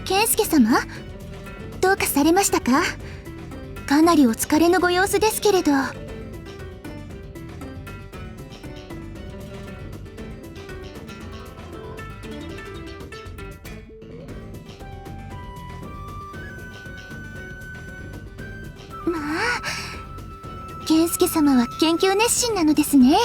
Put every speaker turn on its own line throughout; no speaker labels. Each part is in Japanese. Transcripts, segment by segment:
健介様、どうかされましたか？かなりお疲れのご様子ですけれど。まあ、健介様は研究熱心なのですね。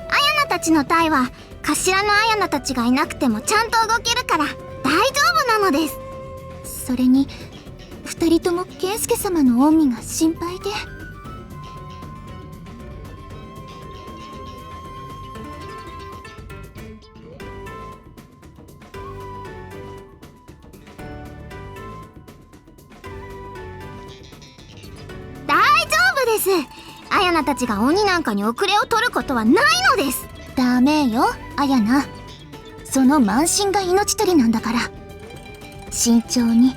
アヤナたちの隊は頭のアヤナたちがいなくてもちゃんと動けるから大丈夫なのです。
それに二人とも健介様の恩義が心配で。
大丈夫です。アヤナたちが鬼なんかに遅れを取ることはないのです。
ダメよ、アヤナ。その慢心が命取りなんだから。慎重に。ね。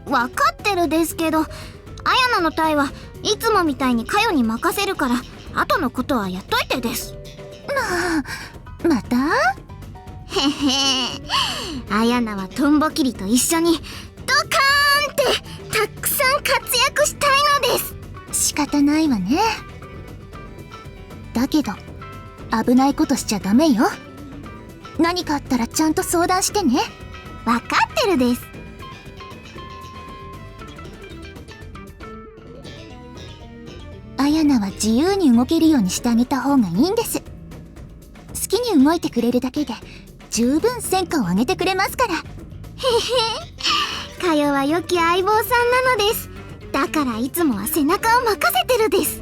わかってるですけど、アヤナの隊はいつもみたいにカヨに任せるから、後のことはやっといてです。
また？
へへー。アヤナはトンボキリと一緒にドカーンってたくさん活躍したいのです。
仕方ないわね。だけど危ないことしちゃダメよ。何かあったらちゃんと相談してね。
わかってるです。
アヤナは自由に動けるようにしてあげた方がいいんです。好きに動いてくれるだけで十分戦果を上げてくれますから。へへ、
カヨは良き相棒さんなのです。だからいつもは背中を任せてるです。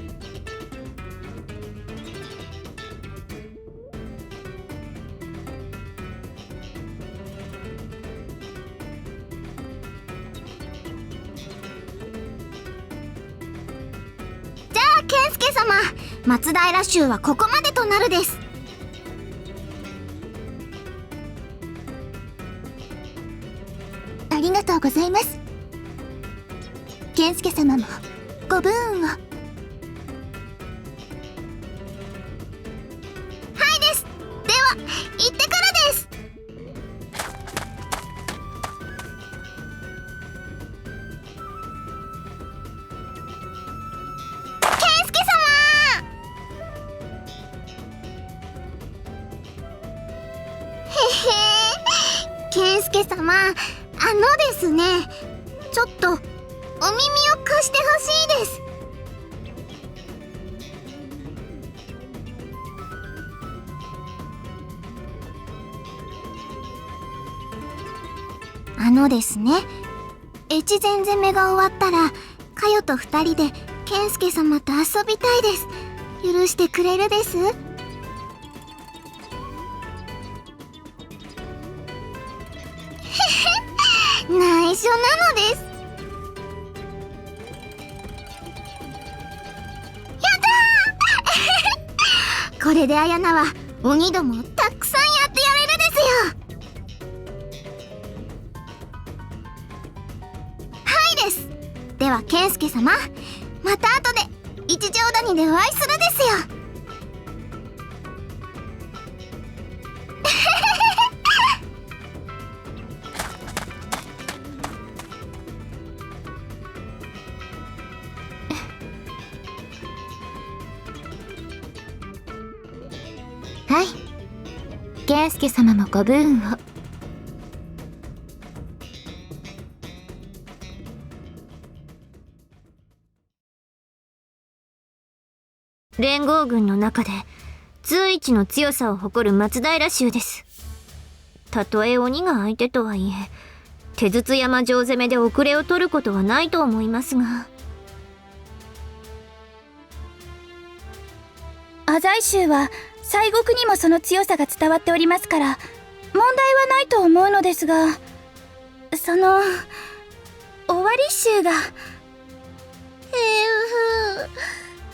じゃあ健介様、松平衆はここまでとなるです。
ありがとうございます。健介様もご武運を。
はいです。では行ってくるです。健介様。へへ、健介様、ですね、ちょっとお耳を貸してほしいです。ですね、越前攻めが終わったらカヨと二人で健介様と遊びたいです。許してくれるです？内緒なのです。やだーこれでアヤナは鬼どもをたくさんやってやれるですよ。はいです。では健介様、また後で一条谷でお会いするですよ。
はい、健介様もご武運を。
連合軍の中で随一の強さを誇る松平衆です。たとえ鬼が相手とはいえ、手筒山城攻めで遅れを取ることはないと思いますが。
浅井衆は西国にもその強さが伝わっておりますから問題はないと思うのですが、その尾張衆が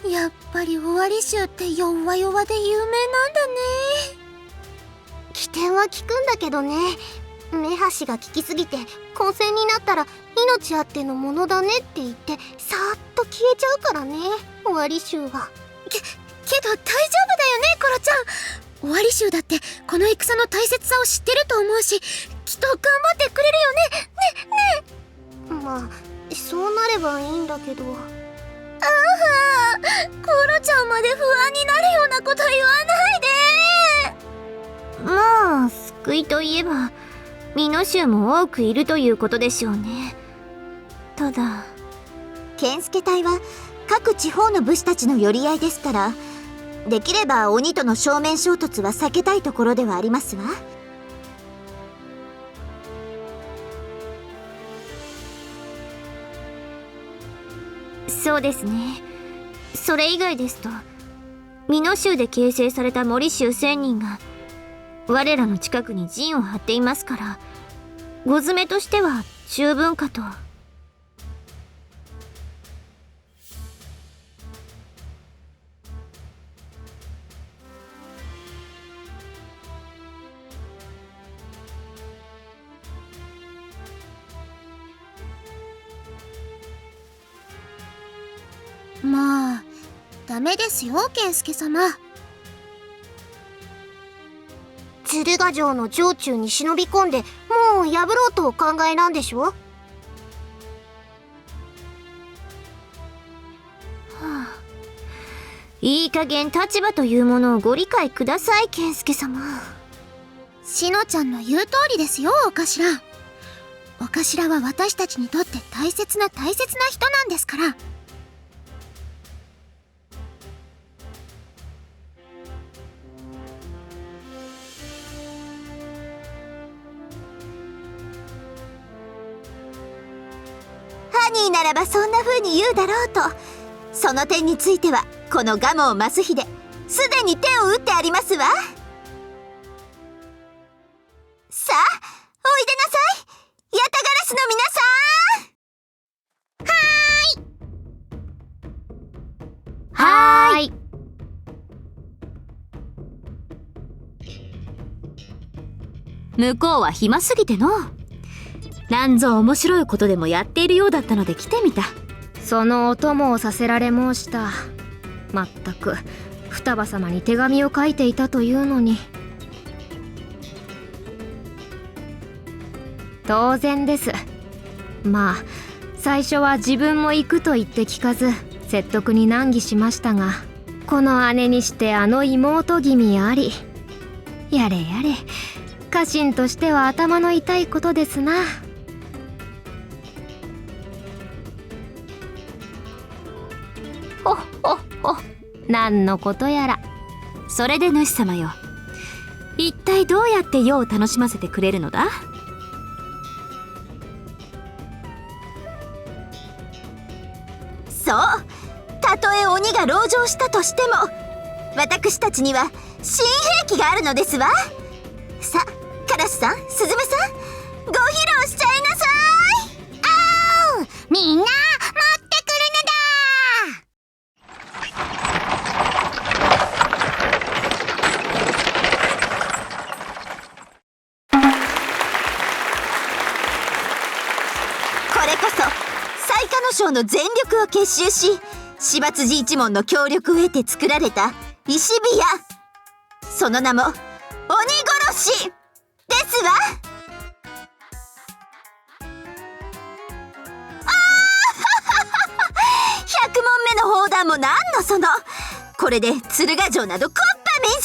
やっぱり尾張衆って弱々で有名なんだね。
起点は効くんだけどね、目端が効きすぎて混戦になったら命あってのものだねって言ってさーっと消えちゃうからね、尾張衆は。けど大丈夫だよね、コロちゃん。尾張衆だってこの戦の大切さを知ってると思うし、きっと頑張ってくれるよね。まあそうなればいいんだけど。コロちゃんまで不安になるようなこと言わないで。
まあ救いといえば美濃衆も多くいるということでしょうね。ただ
健介隊は各地方の武士たちの寄り合いですから、できれば鬼との正面衝突は避けたいところではありますわ。
そうですね。それ以外ですと美濃州で形成された森衆1000人が我らの近くに陣を張っていますから、ご詰めとしては十分かと。
まあダメですよ、健介様。鶴ヶ城の城中に忍び込んでもう破ろうとお考えなんでしょ。
いい加減立場というものをご理解ください、健介様。
しのちゃんの言う通りですよ、お頭。お頭は私たちにとって大切な人なんですから。
ハニーならばそんな風に言うだろうと。その点についてはこの蒲生増秀すでに手を打ってありますわ。さあおいでなさい、ヤタガラスの皆さん。
はーい。向こうは暇すぎての。なんぞ面白いことでもやっているようだったので来てみた。
そのお供をさせられ申した。まったく双葉様に手紙を書いていたというのに。当然です。まあ最初は自分も行くと言って聞かず説得に難儀しましたが、この姉にしてあの妹君あり。やれやれ、家臣としては頭の痛いことですな。ほっほっほ、何のことやら。
それで主様よ、一体どうやって世を楽しませてくれるのだ。
そう、たとえ鬼が籠城したとしても私たちには新兵器があるのですわ。さあカラスさん、スズメさん、ご披露しちゃいなさい。
おう、みんな持ってくるのだ。
これこそ最下の将の全力を結集し、芝辻一門の協力を得て作られた石火矢、その名も鬼殺しですわ。100問目の砲弾も何のその。これで鶴ヶ城など木っ端みじんで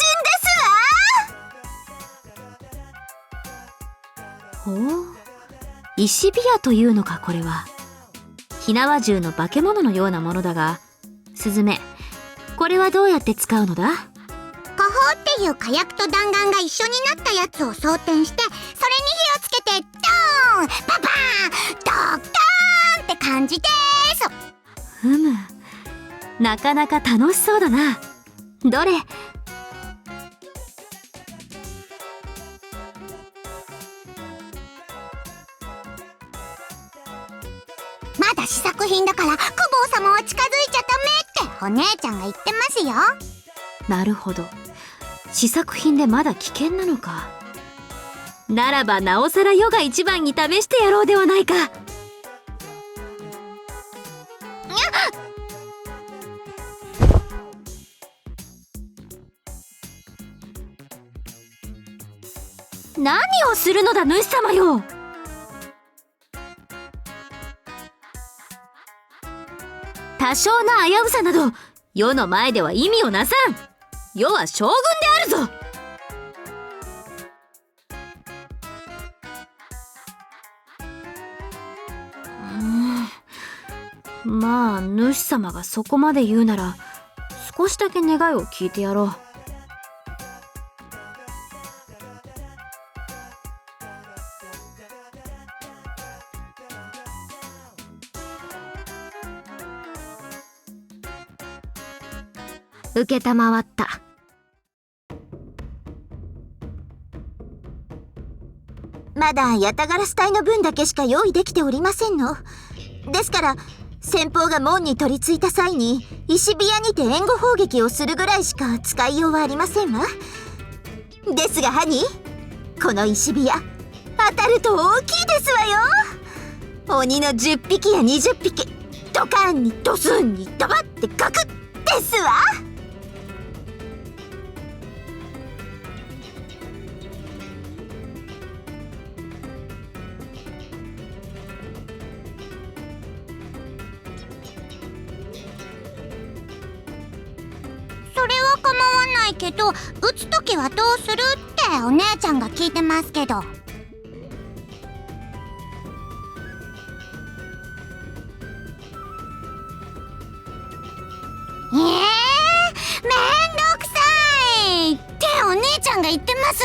すわ。
ほう、石火矢というのか。これは火縄銃の化け物のようなものだが、スズメ、これはどうやって使うのだ。
火砲っていう火薬と弾丸が一緒になったやつを装填して、それに火をつけてドーンパパーンドッカーンって感じです。
ふむ、なかなか楽しそうだな。どれ。
まだ試作品だから公方様は近づいちゃダメってお姉ちゃんが言ってますよ。
なるほど、試作品でまだ危険なのか。ならばなおさら世が一番に試してやろうではないか。何をするのだ主様よ。多少の危うさなど世の前では意味をなさん。世は将軍であるぞ。まあ主様がそこまで言うなら少しだけ願いを聞いてやろう。
承った。
まだヤタガラス隊の分だけしか用意できておりませんの。ですから先方が門に取り付いた際に石火矢にて援護砲撃をするぐらいしか使いようはありませんわ。ですがハニー、この石火矢当たると大きいですわよ。鬼の10匹や20匹ドカーンにドスンにドバってガクッですわ。
それは構わないけど、撃つときはどうするってお姉ちゃんが聞いてますけど。めんどくさいってお姉ちゃんが言ってます。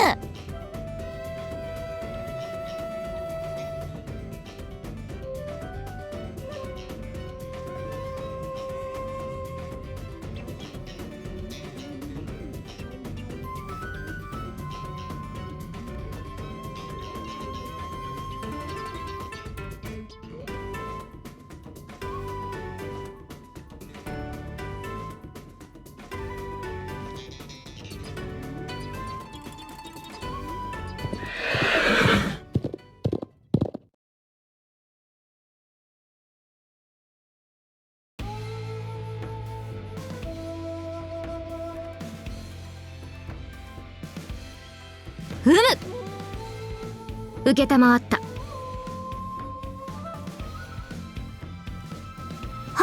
承った。
は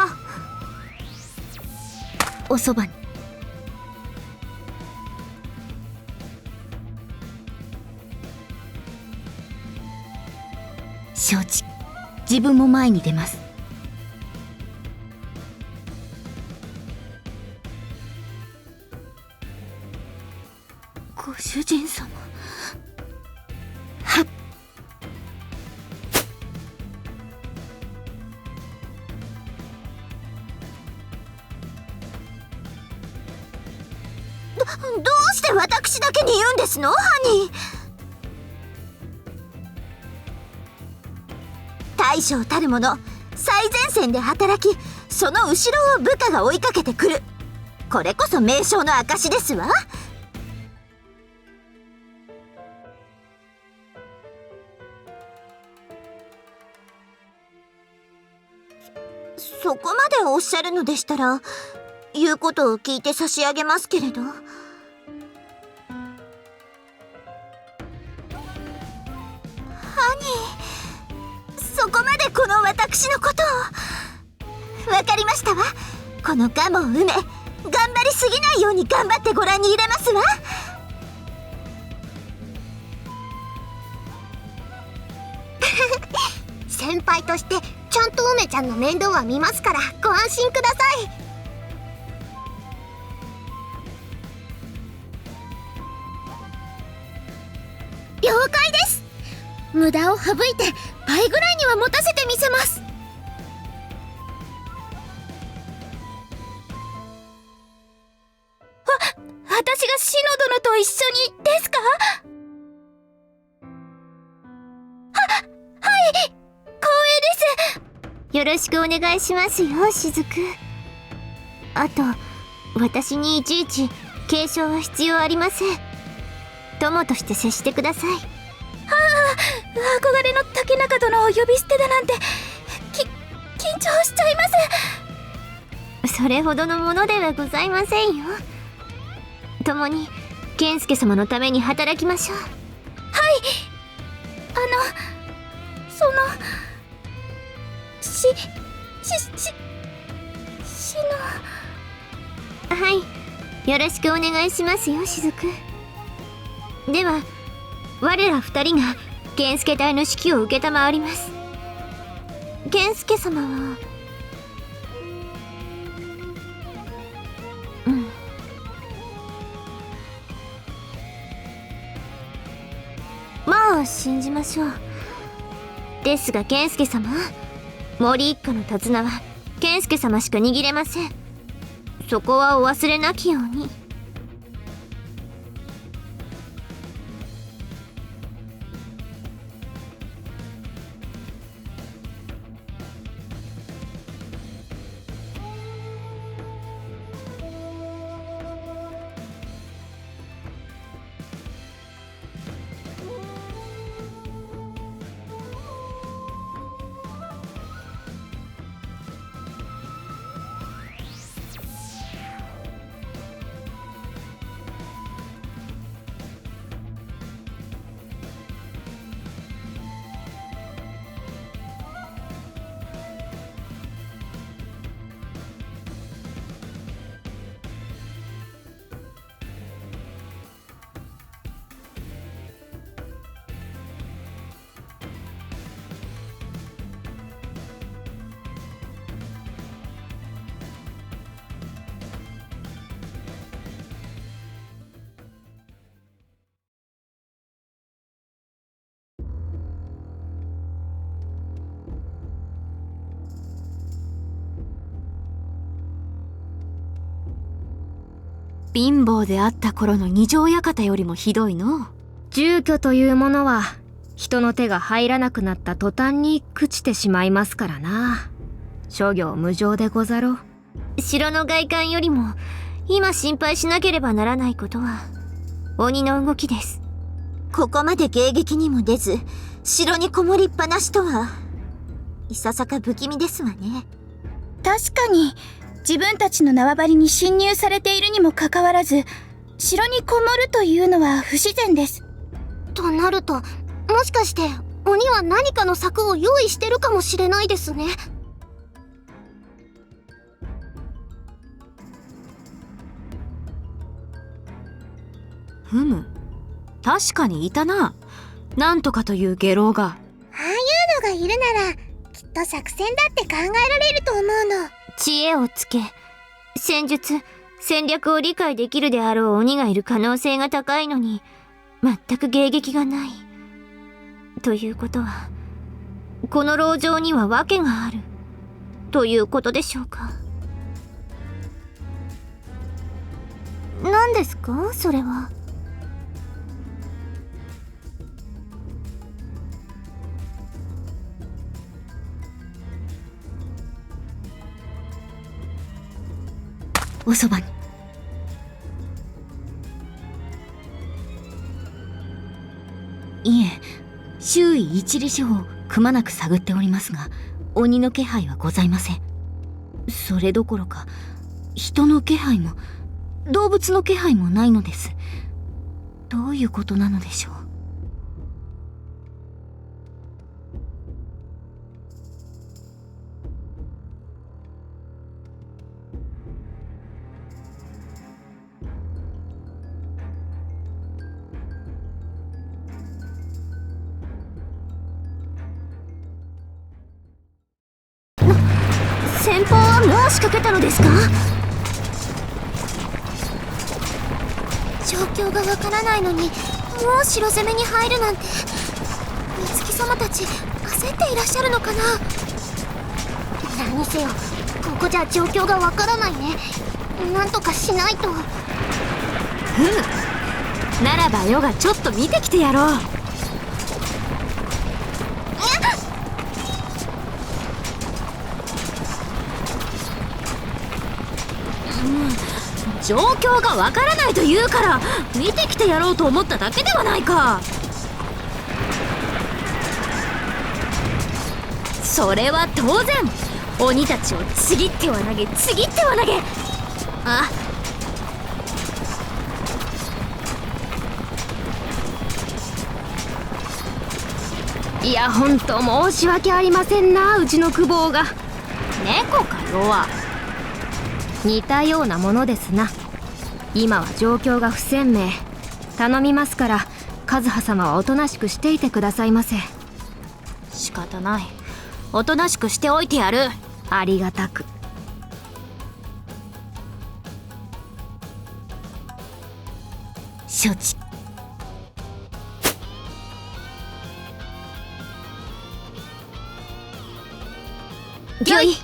っ、おそばに。承知。自分も前に出ます。ご主人様。はっ。どうして私だけに言うんですの、ハニー。大将たる者、最前線で働き、その後ろを部下が追いかけてくる。これこそ名将の証ですわ。そこまでおっしゃるのでしたら、言うことを聞いて差し上げますけれど。ハニー、そこまでこの私のことを。わかりましたわ。このガモを埋め、頑張りすぎないように頑張ってご覧に入れますわ。
先輩としてちゃんと梅ちゃんの面倒は見ますからご安心ください。了解です。無駄を省いて倍ぐらいには持たせてみせます。
私が篠殿と一緒にですか？はい、光栄です。
よろしくお願いしますよ、雫。あと私にいちいち継承は必要ありません。友として接してください。
憧れの竹中殿を呼び捨てだなんて緊張しちゃいます。
それほどのものではございませんよ。共に健介様のために働きましょう。
その
はい、よろしくお願いしますよ、雫。では我ら二人が健介隊の指揮を承ります。健介様はまあ信じましょう。ですが健介様、森一家の手綱は健介様しか握れません。そこはお忘れなきように。
貧乏であった頃の二条館よりもひどいの。
住居というものは人の手が入らなくなった途端に朽ちてしまいますからな。諸行無常でござろう。
城の外観よりも今心配しなければならないことは鬼の動きです。
ここまで迎撃にも出ず城にこもりっぱなしとはいささか不気味ですわね。
確かに自分たちの縄張りに侵入されているにもかかわらず城にこもるというのは不自然です。
となると、もしかして鬼は何かの策を用意してるかもしれないですね。
ふむ、確かにいたな。なんとかという下郎が。
ああいうのがいるならきっと作戦だって考えられると思うの。
知恵をつけ戦術戦略を理解できるであろう鬼がいる可能性が高いのに全く迎撃がないということは、この籠城には訳があるということでしょうか。何ですかそれは。
おそばに。いえ、周囲一里四方くまなく探っておりますが、鬼の気配はございません。それどころか人の気配も動物の気配もないのです。どういうことなのでしょう。
先方はもう仕掛けたのですか。
状況がわからないのにもう城攻めに入るなんて、美月様たち焦っていらっしゃるのかな。何にせよここじゃ状況がわからないね。なんとかしないと。
ならばよがちょっと見てきてやろう。状況がわからないと言うから見てきてやろうと思っただけではないか。それは当然。鬼たちをちぎっては投げちぎっては投げ。あ、
いやほんと申し訳ありませんな、うちの久保が。
猫かよは。
似たようなものですな。今は状況が不鮮明。頼みますから、和葉様はおとなしくしていてくださいませ。
仕方ない。おとなしくしておいてやる。
ありがたく。
承知。
御意。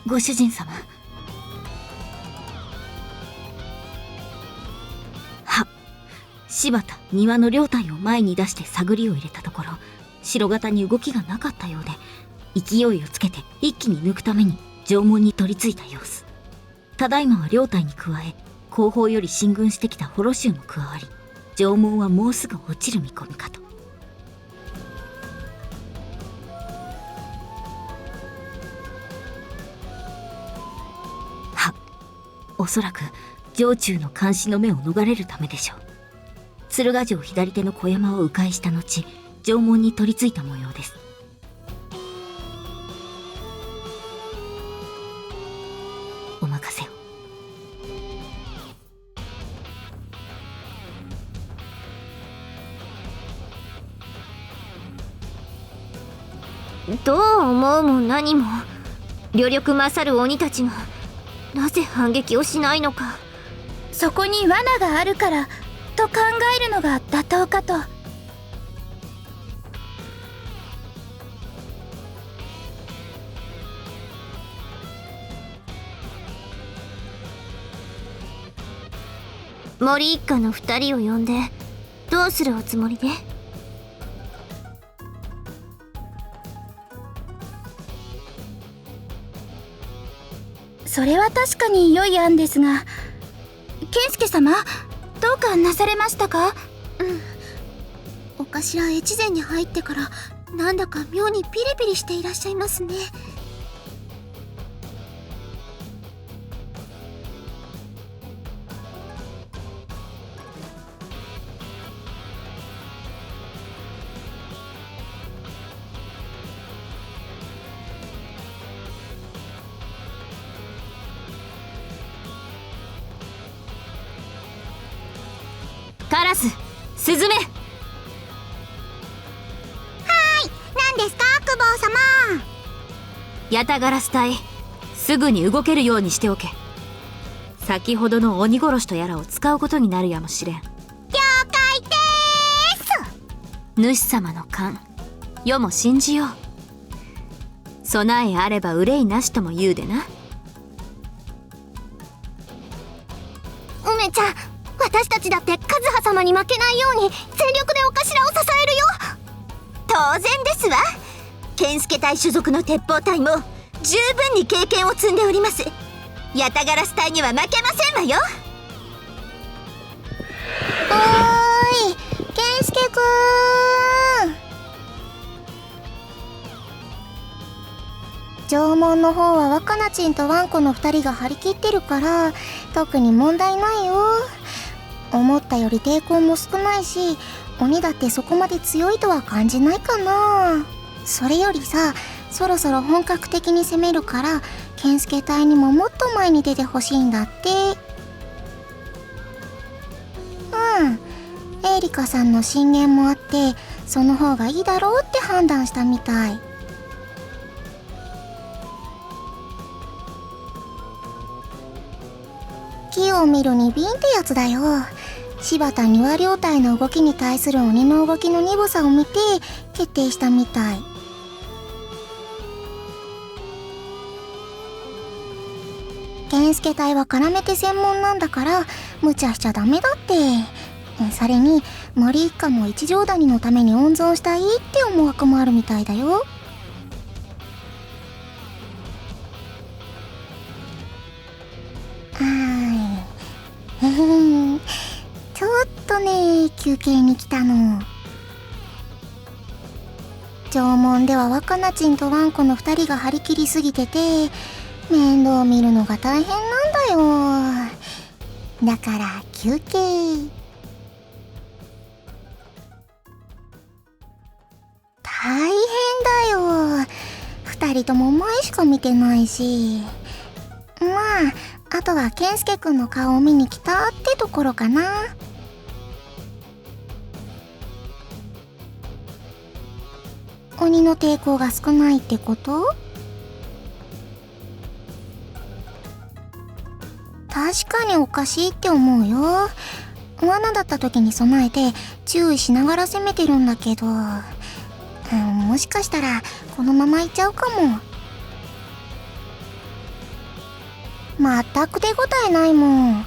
ご主人様。柴田、庭の両隊を前に出して探りを入れたところ、白型に動きがなかったようで、勢いをつけて一気に抜くために城門に取り付いた様子。ただいまは両隊に加え、後方より進軍してきたホロ衆も加わり、城門はもうすぐ落ちる見込みかと。おそらく城中の監視の目を逃れるためでしょう。鶴ヶ城左手の小山を迂回した後、城門に取り付いた模様です。お任せを。
どう思うも何も、旅力勝る鬼たちがなぜ反撃をしないのか。
そこに罠があるからと考えるのが妥当かと。
森一家の2人を呼んでどうするおつもりで？
それは確かに良い案ですが、健介様、どうかなされましたか？
お頭越前に入ってからなんだか妙にピリピリしていらっしゃいますね。
カラス、スズメ。
何ですか、久保様。
ヤタガラス隊、すぐに動けるようにしておけ。先ほどの鬼殺しとやらを使うことになるやもしれん。
了解で
主様の勘、世も信じよう。備えあれば憂いなしとも言うでな。
梅ちゃん、私たちだって和葉様に負けないように全力でお頭を支えるよ。
当然ですわ。健介隊所属の鉄砲隊も十分に経験を積んでおります。ヤタガラス隊には負けませんわよ。
おーい、健介くーん。城門の方は若菜ちんとワンコの2人が張り切ってるから特に問題ないよ。思ったより抵抗も少ないし、鬼だってそこまで強いとは感じないかな。それよりさ、そろそろ本格的に攻めるから健介隊にももっと前に出てほしいんだって。エリカさんの進言もあってその方がいいだろうって判断したみたい。木を見るに瓶ってやつだよ。柴田庭両隊の動きに対する鬼の動きの鈍さを見て決定したみたい。健介隊は絡めて専門なんだから無茶しちゃダメだって。それに森一家も一条谷のために温存したいって思惑もあるみたいだよ。ちょっとね、休憩に来たの。城門では若菜ちんとワンコの2人が張り切りすぎてて面倒見るのが大変なんだよ。だから休憩。大変だよ。二人とも前しか見てないし。まあ、あとは健介くんの顔を見に来たってところかな。鬼の抵抗が少ないってこと？確かにおかしいって思うよ。罠だった時に備えて注意しながら攻めてるんだけど、もしかしたらこのままいっちゃうかも。全く手応えないもん。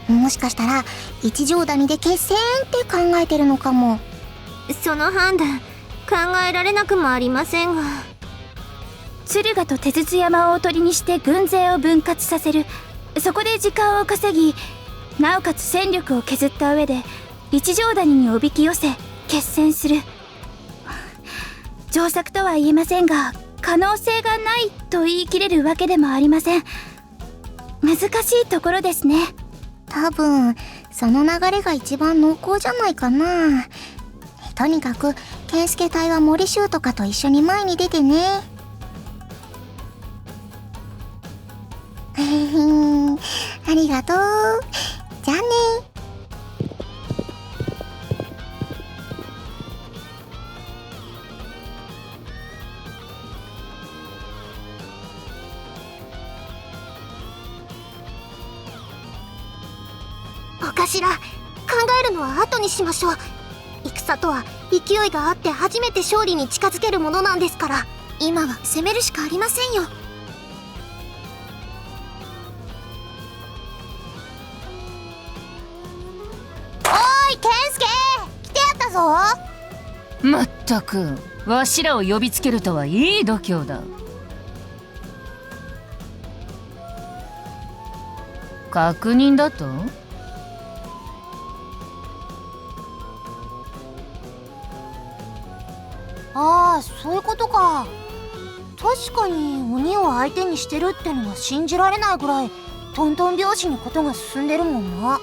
もしかしたら一条谷で決戦って考えてるのかも。
その判断考えられなくもありませんが、
敦賀と手筒山をおとりにして軍勢を分割させる。そこで時間を稼ぎ、なおかつ戦力を削った上で一条谷におびき寄せ決戦する。上策とは言えませんが、可能性がないと言い切れるわけでもありません。難しいところですね。
多分その流れが一番濃厚じゃないかな。とにかく健介隊は森柊とかと一緒に前に出てね。ありがとう。じゃあね。
お頭、考えるのは後にしましょう。戦とは勢いがあって初めて勝利に近づけるものなんですから。今は攻めるしかありませんよ。
おい健介、来てやったぞ。
まったくわしらを呼びつけるとはいい度胸だ。確認だと？
ああ、そういうことか。確かに鬼を相手にしてるってのは信じられないぐらいトントン拍子にことが進んでるもんな。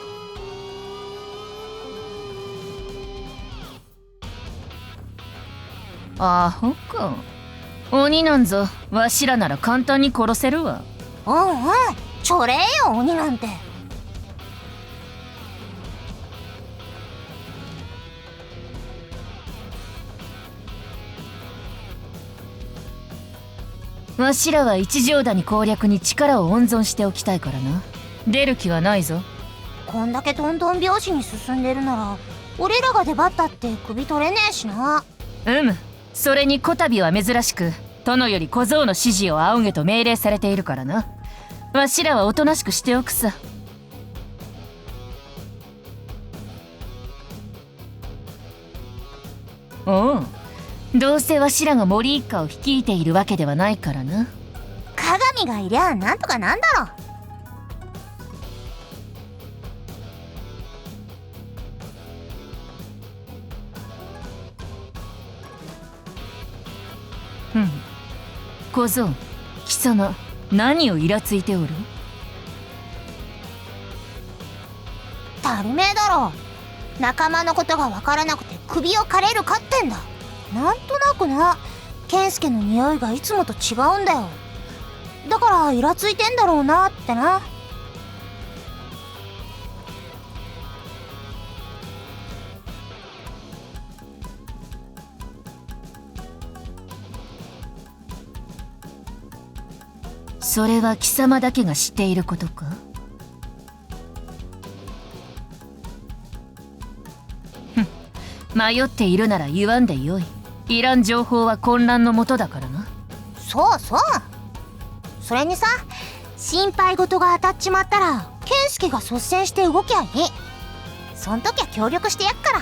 アホか。鬼なんぞわしらなら簡単に殺せるわ。
うんうん、ちょれえよ鬼なんて。
わしらは一条谷攻略に力を温存しておきたいからな。出る気はないぞ。
こんだけトントン拍子に進んでるなら俺らが出張ったって首取れねえしな。
それにこたびは珍しく殿より小僧の指示を仰げと命令されているからな。わしらはおとなしくしておくさ。おう、どうせわしらが森一家を率いているわけではないからな。
鏡がいりゃなんとかなんだろ。
小僧、貴様何をイラついておる？
たるめえだろ。仲間のことがわからなくて首を刈れるかってんだ。なんとなくな、健介の匂いがいつもと違うんだよ。だからイラついてんだろうなってな。
それは貴様だけが知っていることか？迷っているなら言わんでよい。いらん情報は混乱のもとだからな。
そうそう。それにさ、心配事が当たっちまったら健介が率先して動きゃいい。そん時は協力してやっから。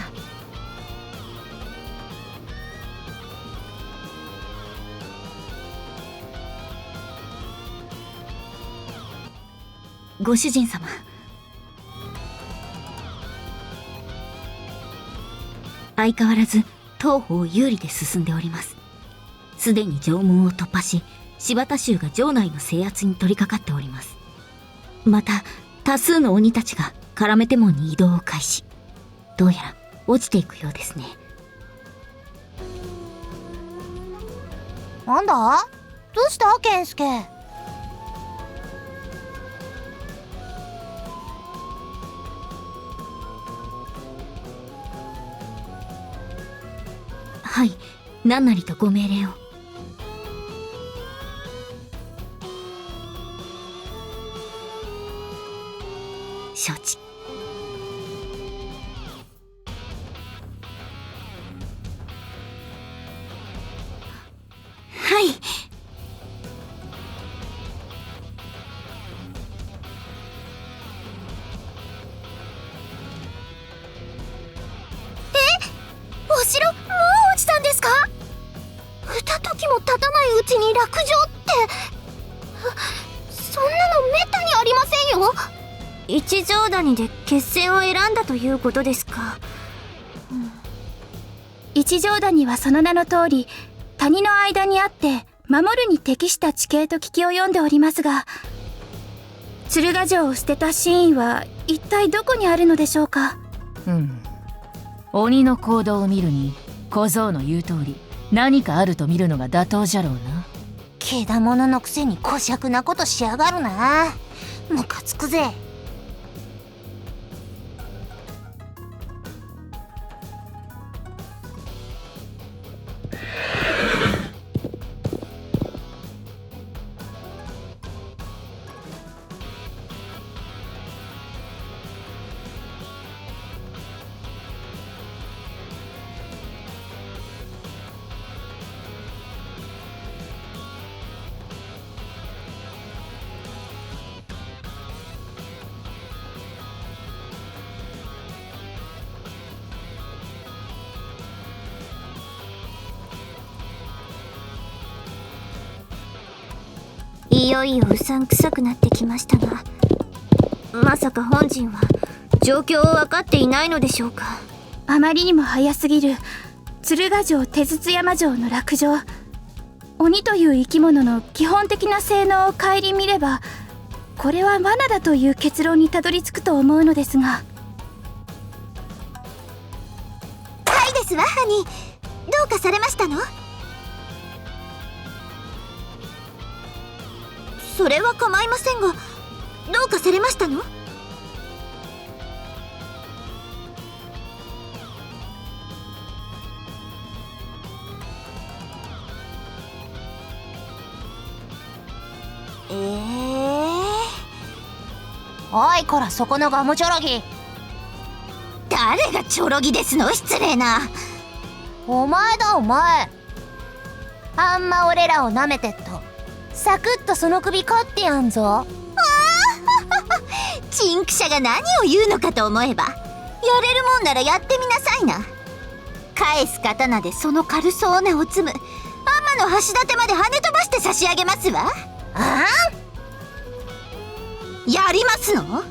ご主人様、相変わらず当方有利で進んでおります。すでに城門を突破し、柴田衆が城内の制圧に取り掛かっております。また多数の鬼たちがカラメテモンに移動を開始。どうやら落ちていくようですね。
なんだ？どうしたケンスケ？
はい、何なりとご命令を。承知。はい。
お城、もう落ちたんですか？二時も経たないうちに落城ってそんなのめったにありませんよ。
一条谷で決戦を選んだということですか。
一条谷はその名の通り谷の間にあって守るに適した地形と聞き及んでおりますが、鶴ヶ城を捨てた真意は一体どこにあるのでしょうか。
鬼の行動を見るに小僧の言う通り何かあると見るのが妥当じゃろうな。
けだもののくせに小酌なことしやがるな。ムカつくぜ。
いよいようさんくさくなってきましたが、まさか本陣は状況を分かっていないのでしょうか。
あまりにも早すぎる鶴ヶ城手筒山城の落城。鬼という生き物の基本的な性能を顧みればこれは罠だという結論にたどり着くと思うのですが。
はいですわハニー、どうかされましたの？それは構いませんが、どうかされましたの？
おいこら、そこのガムチョロギ。
誰がチョロギですの？失礼な。
お前だお前。あんま俺らをなめてっとサクッとその首刈ってやんぞ。
チンクシャが何を言うのかと思えば、やれるもんならやってみなさいな。返す刀でその軽そうなおつむ、天の橋立まで跳ね飛ばして差し上げますわ。
ああ、
やりますの？